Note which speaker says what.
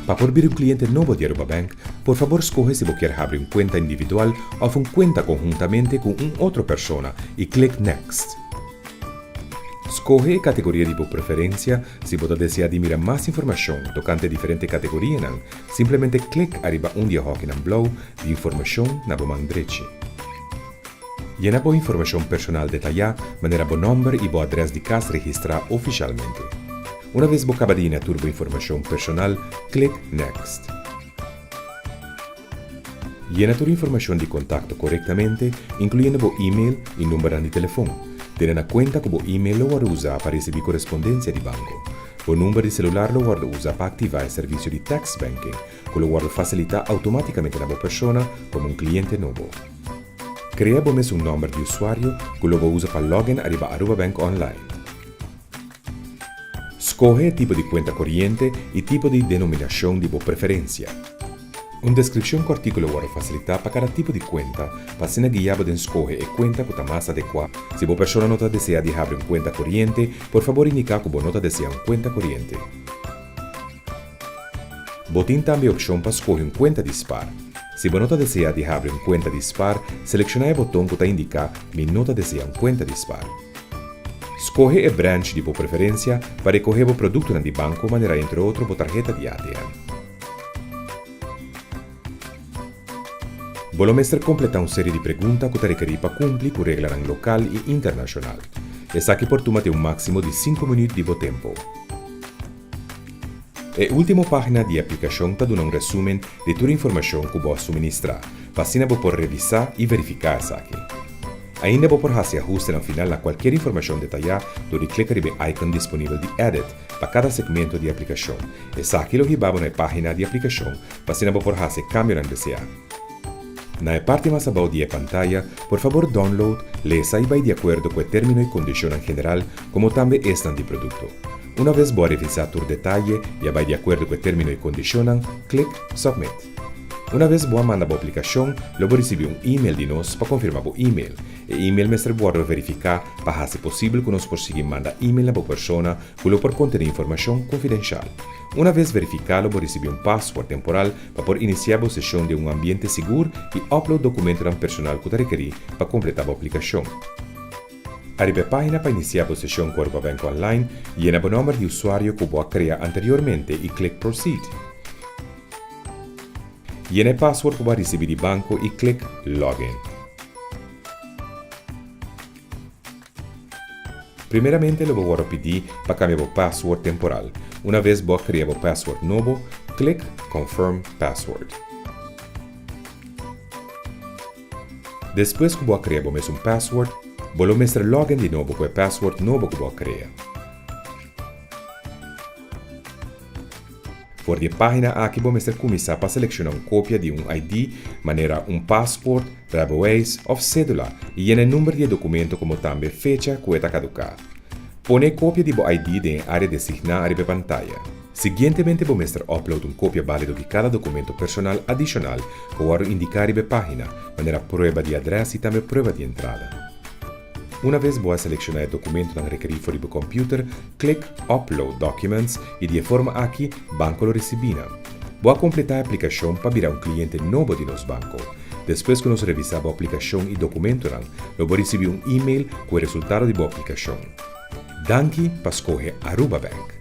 Speaker 1: Para abrir un cliente nuevo de Aruba Bank, por favor escoge si quieres abrir una cuenta individual o una cuenta conjuntamente con una otra persona y clic Next. Escoge la categoría de tu preferencia si vos deseas mirar más información tocante diferentes categorías. Simplemente clic arriba un diálogo en blau de información na mano derecha. Llena tu información personal detallada, manera tu nombre y tu adres de casa registrada oficialmente. Una vez vos acabas de llenar tu información personal, clic Next. Llena tu información de contacto correctamente, incluyendo tu email y número de teléfono. Ten en cuenta que tu email lo vas a usar para recibir correspondencia de banco. Tu número de celular lo vas a usar para activar el servicio de text banking, que lo vas a facilitar automáticamente a la persona como un cliente nuevo. Crea un nombre de usuario que lo vas a usar para login arriba a Aruba Bank Online. Escoge el tipo de cuenta corriente y tipo de denominación de tu preferencia. Una descripción cortica lo va a facilitar para cada tipo de cuenta, para ser guiado de escoger la cuenta que está más adecuada. Si tu persona no desea de abrir una cuenta corriente, por favor indica que vos no desea una cuenta corriente. Botín también opción para escoger una cuenta dispar. Si vos no desea de abrir una cuenta dispar, selecciona el botón que indica que no desea una cuenta dispar. Escoge el branch de tu preferencia para recoger el producto en el banco de manera entre otros tu tarjeta de ATM. Volomester completa una serie de preguntas que te requieren para cumplir con reglas local y internacional. Es aquí por tomarte un máximo de 5 minutos de tu tiempo. La última página de aplicación te da un resumen de toda la información que vos suministrar, para así poder revisar y verificar esa aquí. Ainda vos podés hacer ajustes al final a cualquier información detallada donde clicar en el icon disponible de Edit para cada segmento de aplicación. Es aquí lo llevamos a la página de aplicación, para así vos podés hacer cambios en desear. En la parte más abajo de la pantalla, por favor download, lesa y vaya de acuerdo con el término y condición en general, como también están de producto. Una vez vos revisar tu detalle y vaya de acuerdo con el término y condición, clic Submit. Una vez vos manda la aplicación, luego recibir un email de nos para confirmar tu email. El email mestre vos verificar para hacer posible que nos consigamos mandar email a la persona que lo por contener información confidencial. Una vez verificado, vos recibir un password temporal para poder iniciar la sesión de un ambiente seguro y upload documentos personal que te requiere para completar la aplicación. Arriba a la página para iniciar la sesión con Aruba Bank Online, llena el nombre de usuario que vos creado anteriormente y clic Proceed. Llena el password que vas a recibir del banco y clic Login. Primeramente lo voy a pedir para cambiar el password temporal. Una vez vos creado el password nuevo, clic Confirm Password. Después que vos creado un password, vos mostrar login de nuevo con el password nuevo que vos creado. Por la página aquí vos mostrar comienzar para seleccionar una copia de un ID, manera un passport, driverways o cédula y llena el número de documento como también fecha que está caducada. Pone copia de tu ID en área designada arriba de pantalla. Siguientemente vos mostrar upload una copia válida de cada documento personal adicional que voy a indicar arriba de página, manera prueba de adresa y también prueba de entrada. Una vez vos seleccionar el documento que requerir por tu computer, clic Upload Documents y de forma aquí, banco lo recibirá. Vos a completar la aplicación para virar un cliente nuevo de nos banco. Después que nos revisamos la aplicación y documento, lo voy a recibir un email con el resultado de la aplicación. Danke para escoger Aruba Bank.